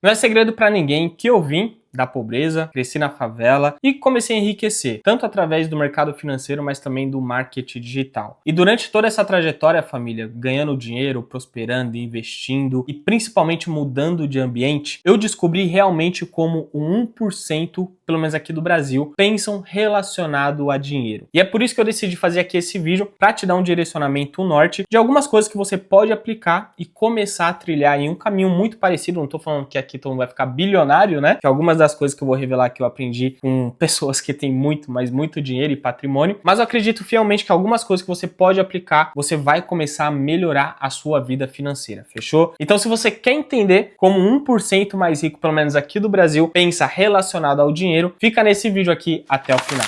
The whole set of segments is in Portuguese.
Não é segredo pra ninguém que eu vim da pobreza, cresci na favela e comecei a enriquecer, tanto através do mercado financeiro, mas também do marketing digital. E durante toda essa trajetória, família, ganhando dinheiro, prosperando, investindo e principalmente mudando de ambiente, eu descobri realmente como o 1%, pelo menos aqui do Brasil, pensam relacionado a dinheiro. E é por isso que eu decidi fazer aqui esse vídeo para te dar um direcionamento norte de algumas coisas que você pode aplicar e começar a trilhar em um caminho muito parecido. Não tô falando que aqui todo mundo vai ficar bilionário, né? Que algumas das coisas que eu vou revelar que eu aprendi com pessoas que têm muito, mas muito dinheiro e patrimônio, mas eu acredito fielmente que algumas coisas que você pode aplicar, você vai começar a melhorar a sua vida financeira, fechou? Então se você quer entender como 1% mais rico, pelo menos aqui do Brasil, pensa relacionado ao dinheiro, fica nesse vídeo aqui até o final.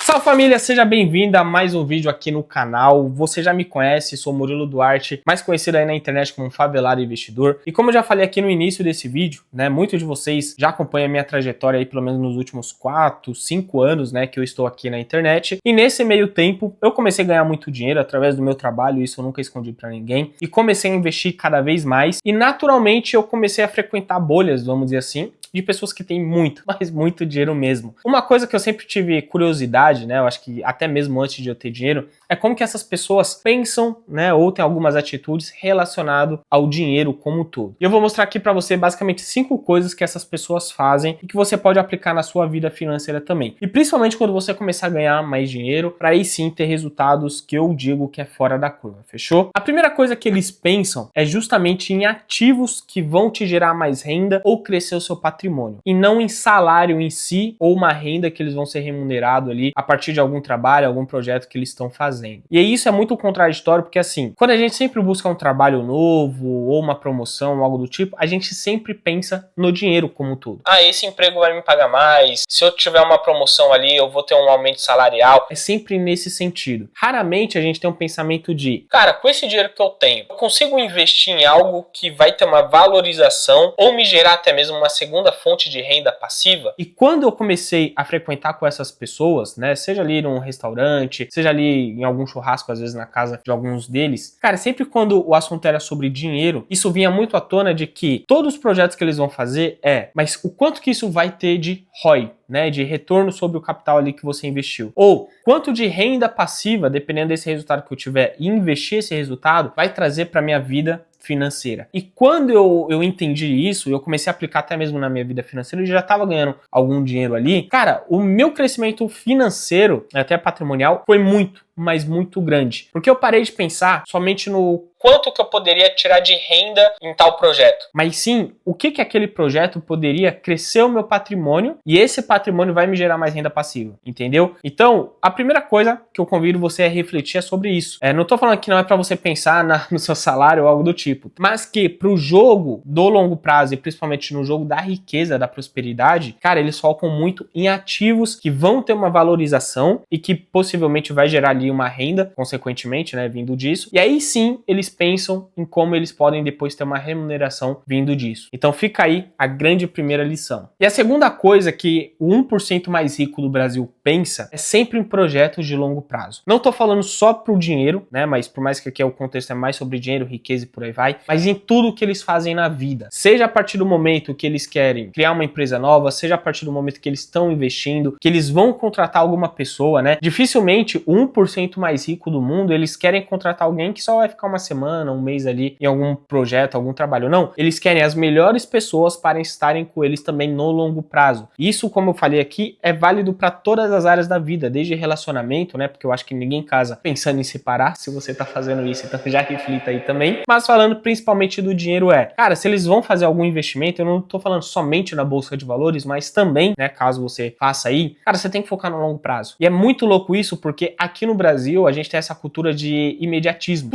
Salve família, seja bem-vinda a mais um vídeo aqui no canal. Você já me conhece, sou Murilo Duarte, mais conhecido aí na internet como Favelado Investidor. E como eu já falei aqui no início desse vídeo, né, muitos de vocês já acompanham a minha trajetória aí pelo menos nos últimos 4, 5 anos, né, que eu estou aqui na internet. E nesse meio tempo, eu comecei a ganhar muito dinheiro através do meu trabalho, isso eu nunca escondi pra ninguém. E comecei a investir cada vez mais. E naturalmente eu comecei a frequentar bolhas, vamos dizer assim, de pessoas que têm muito, mas muito dinheiro mesmo. Uma coisa que eu sempre tive curiosidade, né, eu acho que até mesmo antes de eu ter dinheiro, é como que essas pessoas pensam, né, ou tem algumas atitudes relacionadas ao dinheiro como um todo. E eu vou mostrar aqui pra você basicamente 5 coisas que essas pessoas fazem e que você pode aplicar na sua vida financeira também. E principalmente quando você começar a ganhar mais dinheiro, para aí sim ter resultados que eu digo que é fora da curva, fechou? A primeira coisa que eles pensam é justamente em ativos que vão te gerar mais renda ou crescer o seu patrimônio, e não em salário em si ou uma renda que eles vão ser remunerados ali a partir de algum trabalho, algum projeto que eles estão fazendo. E isso é muito contraditório porque assim, quando a gente sempre busca um trabalho novo ou uma promoção, algo do tipo, a gente sempre pensa no dinheiro como um todo. Ah, esse emprego vai me pagar mais, se eu tiver uma promoção ali eu vou ter um aumento salarial. É sempre nesse sentido. Raramente a gente tem um pensamento de, cara, com esse dinheiro que eu tenho, eu consigo investir em algo que vai ter uma valorização ou me gerar até mesmo uma segunda fonte de renda passiva? E quando eu comecei a frequentar com essas pessoas, né, seja ali num restaurante, seja ali em algum churrasco, às vezes na casa de alguns deles, cara, sempre quando o assunto era sobre dinheiro, isso vinha muito à tona de que todos os projetos que eles vão fazer mas o quanto que isso vai ter de ROI, né, de retorno sobre o capital ali que você investiu, ou quanto de renda passiva, dependendo desse resultado que eu tiver, e investir esse resultado, vai trazer para minha vida financeira. E quando eu entendi isso, eu comecei a aplicar até mesmo na minha vida financeira, eu já estava ganhando algum dinheiro ali, cara, o meu crescimento financeiro, até patrimonial, foi muito, mas muito grande. Porque eu parei de pensar somente no quanto que eu poderia tirar de renda em tal projeto, mas sim, o que aquele projeto poderia crescer o meu patrimônio e esse patrimônio vai me gerar mais renda passiva, entendeu? Então, a primeira coisa que eu convido você a refletir é sobre isso. Não tô falando que não é para você pensar no seu salário ou algo do tipo, mas que pro jogo do longo prazo e principalmente no jogo da riqueza, da prosperidade, cara, eles focam muito em ativos que vão ter uma valorização e que possivelmente vai gerar ali uma renda, consequentemente, né, vindo disso. E aí sim, eles pensam em como eles podem depois ter uma remuneração vindo disso. Então fica aí a grande primeira lição. E a segunda coisa que o 1% mais rico do Brasil pensa é sempre em projetos de longo prazo. Não tô falando só pro dinheiro, né, mas por mais que aqui o contexto é mais sobre dinheiro, riqueza e por aí vai, mas em tudo que eles fazem na vida. Seja a partir do momento que eles querem criar uma empresa nova, seja a partir do momento que eles estão investindo, que eles vão contratar alguma pessoa, né? Dificilmente o 1% mais rico do mundo, eles querem contratar alguém que só vai ficar uma semana, um mês ali em algum projeto, algum trabalho. Não, eles querem as melhores pessoas para estarem com eles também no longo prazo. Isso, como eu falei aqui, é válido para todas as áreas da vida, desde relacionamento, né? Porque eu acho que ninguém casa pensando em separar. Se você tá fazendo isso, então já reflita aí também. Mas falando principalmente do dinheiro cara, se eles vão fazer algum investimento, eu não tô falando somente na bolsa de valores, mas também, né, caso você faça aí, cara, você tem que focar no longo prazo. E é muito louco isso, porque aqui no Brasil a gente tem essa cultura de imediatismo.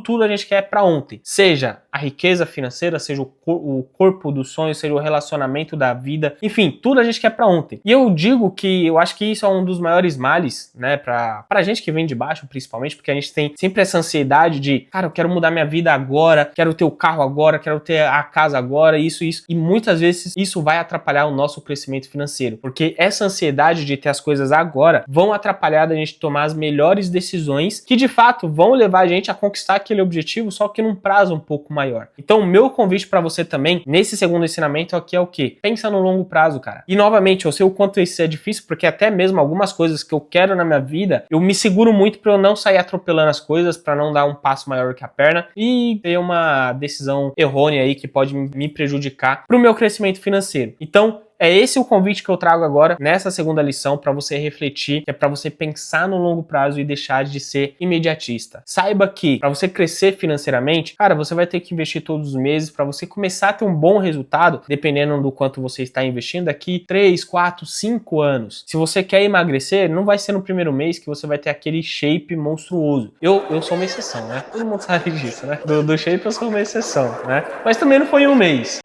Tudo a gente quer pra ontem. Seja a riqueza financeira, seja o corpo do sonho, seja o relacionamento da vida, enfim, tudo a gente quer pra ontem. E eu digo que eu acho que isso é um dos maiores males, né, pra gente que vem de baixo, principalmente, porque a gente tem sempre essa ansiedade de, cara, eu quero mudar minha vida agora, quero ter o carro agora, quero ter a casa agora, isso. E muitas vezes isso vai atrapalhar o nosso crescimento financeiro, porque essa ansiedade de ter as coisas agora vão atrapalhar a gente tomar as melhores decisões que de fato vão levar a gente a conquistar aquele objetivo, só que num prazo um pouco maior. Então o meu convite para você também, nesse segundo ensinamento aqui é o quê? Pensa no longo prazo, cara. E novamente, eu sei o quanto isso é difícil, porque até mesmo algumas coisas que eu quero na minha vida, eu me seguro muito para eu não sair atropelando as coisas, para não dar um passo maior que a perna e ter uma decisão errônea aí que pode me prejudicar pro meu crescimento financeiro. Então, é esse o convite que eu trago agora nessa segunda lição para você refletir, que é para você pensar no longo prazo e deixar de ser imediatista. Saiba que para você crescer financeiramente, cara, você vai ter que investir todos os meses para você começar a ter um bom resultado, dependendo do quanto você está investindo daqui 3, 4, 5 anos. Se você quer emagrecer, não vai ser no primeiro mês que você vai ter aquele shape monstruoso. Eu sou uma exceção, né? Todo mundo sabe disso, né? Do shape eu sou uma exceção, né? Mas também não foi em um mês.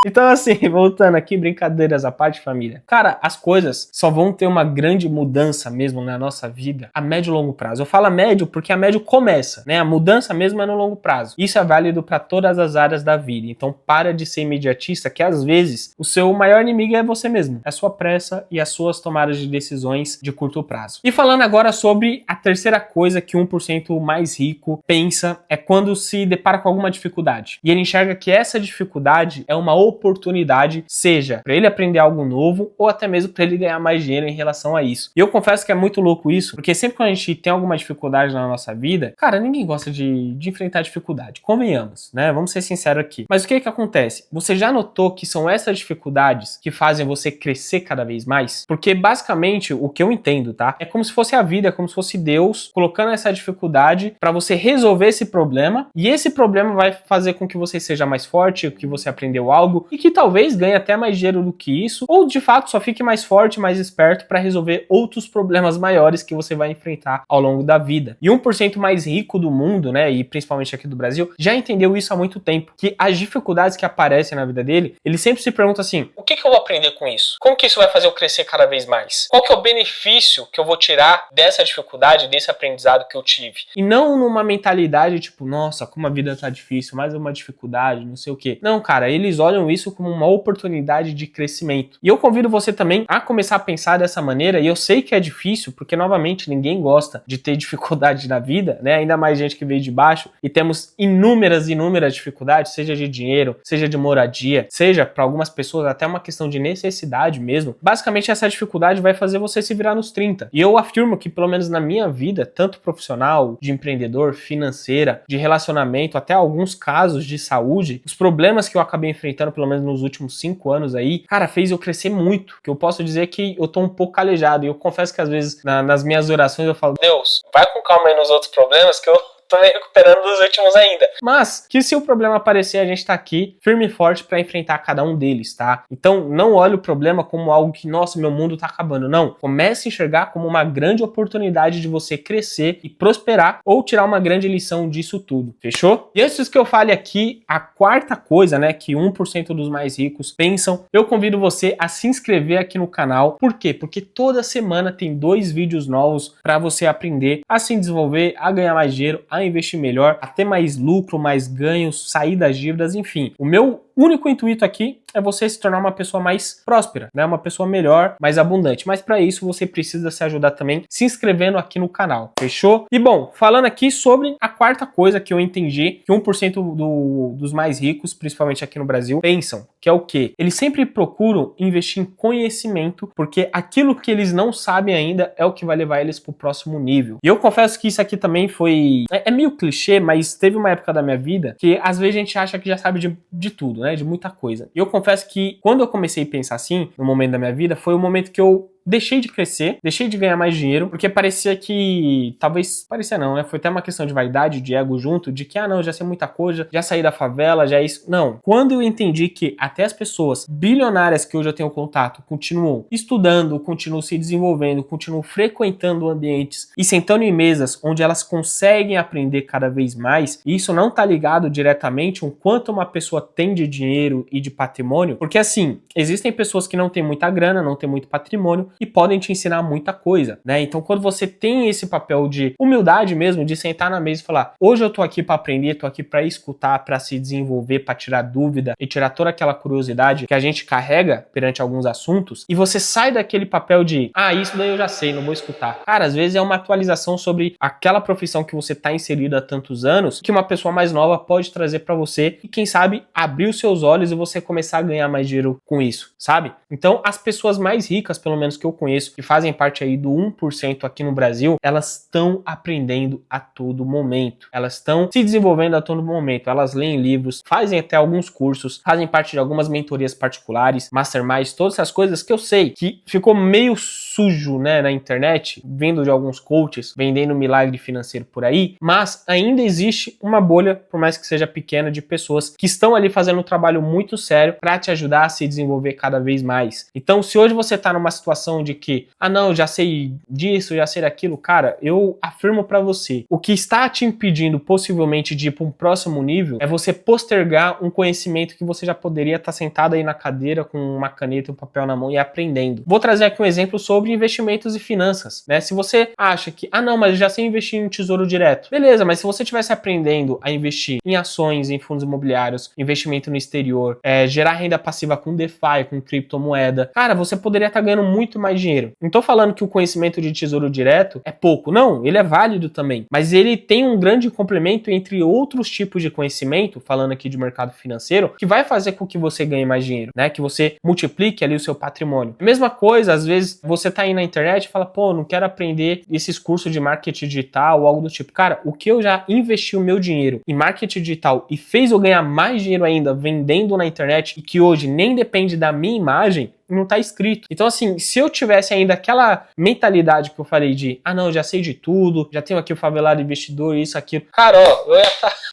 Então assim, voltando aqui, brincadeiras à parte, família. Cara, as coisas só vão ter uma grande mudança mesmo na nossa vida a médio e longo prazo. Eu falo a médio porque a médio começa, né? A mudança mesmo é no longo prazo. Isso é válido para todas as áreas da vida. Então para de ser imediatista, que às vezes o seu maior inimigo é você mesmo. É a sua pressa e as suas tomadas de decisões de curto prazo. E falando agora sobre a terceira coisa que 1% mais rico pensa, é quando se depara com alguma dificuldade. E ele enxerga que essa dificuldade é uma oportunidade, seja para ele aprender algo novo ou até mesmo para ele ganhar mais dinheiro em relação a isso. E eu confesso que é muito louco isso, porque sempre que a gente tem alguma dificuldade na nossa vida, cara, ninguém gosta de enfrentar dificuldade, convenhamos, né? Vamos ser sinceros aqui. Mas o que acontece? Você já notou que são essas dificuldades que fazem você crescer cada vez mais? Porque basicamente o que eu entendo, tá? É como se fosse a vida, é como se fosse Deus colocando essa dificuldade para você resolver esse problema, e esse problema vai fazer com que você seja mais forte, que você aprendeu algo e que talvez ganhe até mais dinheiro do que isso, ou de fato só fique mais forte, mais esperto para resolver outros problemas maiores que você vai enfrentar ao longo da vida. E 1% mais rico do mundo, né, e principalmente aqui do Brasil, já entendeu isso há muito tempo, que as dificuldades que aparecem na vida dele, ele sempre se pergunta assim, o que eu vou aprender com isso? Como que isso vai fazer eu crescer cada vez mais? Qual que é o benefício que eu vou tirar dessa dificuldade, desse aprendizado que eu tive? E não numa mentalidade tipo, nossa, como a vida tá difícil, mais uma dificuldade, não sei o quê. Não, cara, eles olham isso como uma oportunidade de crescimento. E eu convido você também a começar a pensar dessa maneira, e eu sei que é difícil, porque novamente ninguém gosta de ter dificuldade na vida, né? Ainda mais gente que veio de baixo, e temos inúmeras dificuldades, seja de dinheiro, seja de moradia, seja para algumas pessoas até uma questão de necessidade mesmo. Basicamente essa dificuldade vai fazer você se virar nos 30. E eu afirmo que pelo menos na minha vida, tanto profissional, de empreendedor, financeira, de relacionamento, até alguns casos de saúde, os problemas que eu acabei enfrentando pelo menos nos últimos 5 anos aí, cara, fez eu crescer muito. Que eu posso dizer que eu tô um pouco calejado. E eu confesso que às vezes nas minhas orações eu falo, Deus, vai com calma aí nos outros problemas que eu tô me recuperando dos últimos ainda. Mas, que se o problema aparecer, a gente tá aqui, firme e forte pra enfrentar cada um deles, tá? Então, não olhe o problema como algo que, nossa, meu mundo tá acabando. Não. Comece a enxergar como uma grande oportunidade de você crescer e prosperar ou tirar uma grande lição disso tudo. Fechou? E antes que eu fale aqui, a quarta coisa, né, que 1% dos mais ricos pensam, eu convido você a se inscrever aqui no canal. Por quê? Porque toda semana tem 2 vídeos novos pra você aprender a se desenvolver, a ganhar mais dinheiro, a investir melhor, a ter mais lucro, mais ganhos, sair das dívidas, enfim. O meu único intuito aqui é você se tornar uma pessoa mais próspera, né? Uma pessoa melhor, mais abundante. Mas para isso você precisa se ajudar também se inscrevendo aqui no canal, fechou? E bom, falando aqui sobre a quarta coisa que eu entendi que 1% dos mais ricos, principalmente aqui no Brasil, pensam, que é o quê? Eles sempre procuram investir em conhecimento, porque aquilo que eles não sabem ainda é o que vai levar eles pro próximo nível. E eu confesso que isso aqui também foi... É meio clichê, mas teve uma época da minha vida que às vezes a gente acha que já sabe de tudo, né? De muita coisa. E eu confesso que quando eu comecei a pensar assim, no momento da minha vida, foi o momento que eu deixei de crescer, deixei de ganhar mais dinheiro, porque parecia que, talvez, parecia não, né? Foi até uma questão de vaidade, de ego junto, de que, não, já sei muita coisa, já saí da favela, já é isso. Não. Quando eu entendi que até as pessoas bilionárias que hoje eu tenho contato continuam estudando, continuam se desenvolvendo, continuam frequentando ambientes e sentando em mesas onde elas conseguem aprender cada vez mais, e isso não tá ligado diretamente com quanto uma pessoa tem de dinheiro e de patrimônio, porque assim, existem pessoas que não têm muita grana, não têm muito patrimônio, e podem te ensinar muita coisa, né? Então, quando você tem esse papel de humildade mesmo, de sentar na mesa e falar, hoje eu tô aqui para aprender, tô aqui para escutar, para se desenvolver, para tirar dúvida e tirar toda aquela curiosidade que a gente carrega perante alguns assuntos, e você sai daquele papel de, isso daí eu já sei, não vou escutar. Cara, às vezes é uma atualização sobre aquela profissão que você tá inserido há tantos anos, que uma pessoa mais nova pode trazer para você e, quem sabe, abrir os seus olhos e você começar a ganhar mais dinheiro com isso, sabe? Então, as pessoas mais ricas, pelo menos que eu conheço, que fazem parte aí do 1% aqui no Brasil, elas estão aprendendo a todo momento. Elas estão se desenvolvendo a todo momento. Elas leem livros, fazem até alguns cursos, fazem parte de algumas mentorias particulares, masterminds, todas essas coisas que eu sei que ficou meio sujo, né, na internet, vindo de alguns coaches, vendendo milagre financeiro por aí, mas ainda existe uma bolha, por mais que seja pequena, de pessoas que estão ali fazendo um trabalho muito sério para te ajudar a se desenvolver cada vez mais. Então, se hoje você tá numa situação de que, não, já sei disso, já sei daquilo, cara, eu afirmo para você, o que está te impedindo possivelmente de ir para um próximo nível é você postergar um conhecimento que você já poderia estar sentado aí na cadeira com uma caneta e um papel na mão e aprendendo. Vou trazer aqui um exemplo sobre investimentos e finanças, né? Se você acha que, não, mas eu já sei investir em tesouro direto. Beleza, mas se você estivesse aprendendo a investir em ações, em fundos imobiliários, investimento no exterior, gerar renda passiva com DeFi, com criptomoeda, cara, você poderia estar ganhando muito mais dinheiro. Não tô falando que o conhecimento de tesouro direto é pouco, não, ele é válido também, mas ele tem um grande complemento entre outros tipos de conhecimento, falando aqui de mercado financeiro, que vai fazer com que você ganhe mais dinheiro, né? Que você multiplique ali o seu patrimônio. Mesma coisa, às vezes você tá aí na internet e fala, não quero aprender esses cursos de marketing digital ou algo do tipo. Cara, o que eu já investi o meu dinheiro em marketing digital e fez eu ganhar mais dinheiro ainda vendendo na internet e que hoje nem depende da minha imagem, não tá escrito. Então, assim, se eu tivesse ainda aquela mentalidade que eu falei de, não, eu já sei de tudo, já tenho aqui o favelado investidor, isso, aquilo, cara,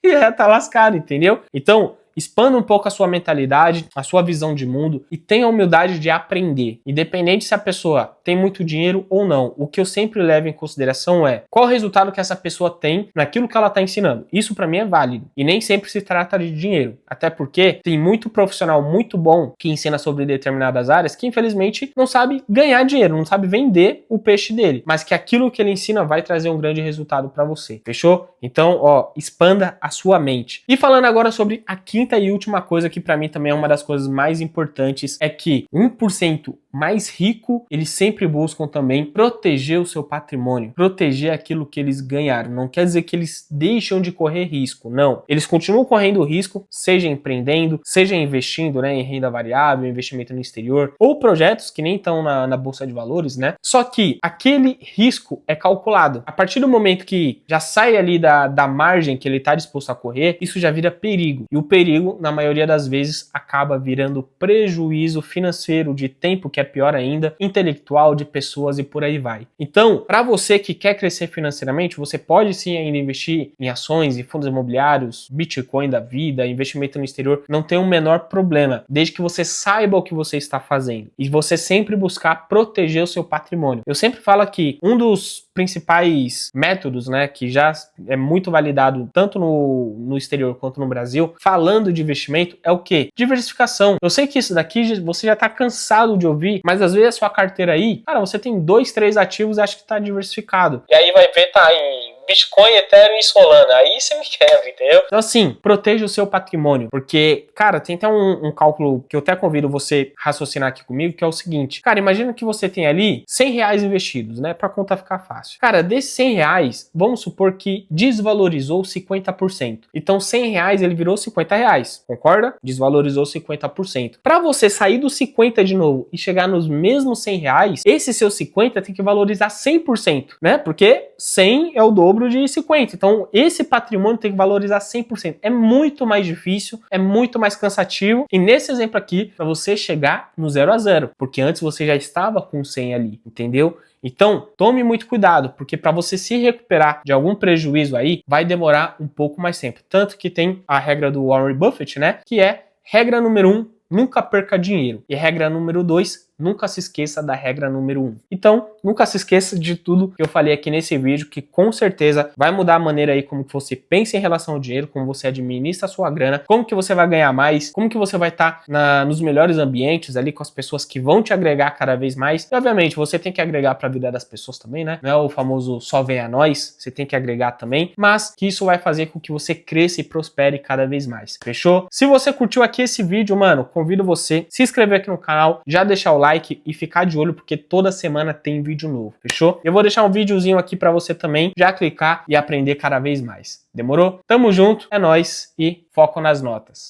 eu ia tá lascado, entendeu? Então, expanda um pouco a sua mentalidade, a sua visão de mundo e tenha a humildade de aprender. Independente se a pessoa tem muito dinheiro ou não, o que eu sempre levo em consideração é qual o resultado que essa pessoa tem naquilo que ela está ensinando. Isso para mim é válido. E nem sempre se trata de dinheiro. Até porque tem muito profissional muito bom que ensina sobre determinadas áreas que infelizmente não sabe ganhar dinheiro, não sabe vender o peixe dele. Mas que aquilo que ele ensina vai trazer um grande resultado para você. Fechou? Então, expanda a sua mente. E falando agora sobre a quinta e última coisa que para mim também é uma das coisas mais importantes é que 1% mais rico, eles sempre buscam também proteger o seu patrimônio, proteger aquilo que eles ganharam. Não quer dizer que eles deixam de correr risco, não. Eles continuam correndo risco, seja empreendendo, seja investindo, né, em renda variável, investimento no exterior, ou projetos que nem estão na bolsa de valores, né? Só que aquele risco é calculado. A partir do momento que já sai ali da margem que ele está disposto a correr, isso já vira perigo. E o perigo, na maioria das vezes, acaba virando prejuízo financeiro, de tempo, que é pior ainda, intelectual, de pessoas e por aí vai. Então, para você que quer crescer financeiramente, você pode sim ainda investir em ações, em fundos imobiliários, Bitcoin da vida, investimento no exterior, não tem o menor problema, desde que você saiba o que você está fazendo e você sempre buscar proteger o seu patrimônio. Eu sempre falo que um dos principais métodos, né, que já é muito validado tanto no exterior quanto no Brasil, falando de investimento, é o quê? Diversificação. Eu sei que isso daqui você já tá cansado de ouvir, mas às vezes a sua carteira aí, cara, você tem 2, 3 ativos e acha que tá diversificado. E aí vai ver, tá em Bitcoin, Ethereum e Solana. Aí você me quebra, entendeu? Então, assim, proteja o seu patrimônio. Porque, cara, tem até um cálculo que eu até convido você raciocinar aqui comigo, que é o seguinte. Cara, imagina que você tem ali R$100 investidos, né? Pra conta ficar fácil. Cara, desses R$100, vamos supor que desvalorizou 50%. Então, R$100 ele virou R$50. Concorda? Desvalorizou 50%. Pra você sair dos 50 de novo e chegar nos mesmos R$100, esse seu 50 tem que valorizar 100%, né? Porque 100 é o dobro de 50. Então, esse patrimônio tem que valorizar 100%. É muito mais difícil, é muito mais cansativo. E nesse exemplo aqui, para você chegar no 0 a 0, porque antes você já estava com 100 ali, entendeu? Então, tome muito cuidado, porque para você se recuperar de algum prejuízo aí, vai demorar um pouco mais tempo. Tanto que tem a regra do Warren Buffett, né? Que é regra número 1, nunca perca dinheiro. E regra número 2, nunca se esqueça da regra número 1. Então, nunca se esqueça de tudo que eu falei aqui nesse vídeo, que com certeza vai mudar a maneira aí como que você pensa em relação ao dinheiro, como você administra a sua grana, como que você vai ganhar mais, como que você vai estar nos melhores ambientes ali com as pessoas que vão te agregar cada vez mais. E obviamente você tem que agregar para a vida das pessoas também, né? Não é o famoso só vem a nós, você tem que agregar também, mas que isso vai fazer com que você cresça e prospere cada vez mais. Fechou? Se você curtiu aqui esse vídeo, mano, convido você a se inscrever aqui no canal, já deixar o like e ficar de olho porque toda semana tem vídeo novo. Fechou? Eu vou deixar um videozinho aqui para você também já clicar e aprender cada vez mais. Demorou? Tamo junto, é nóis e foco nas notas.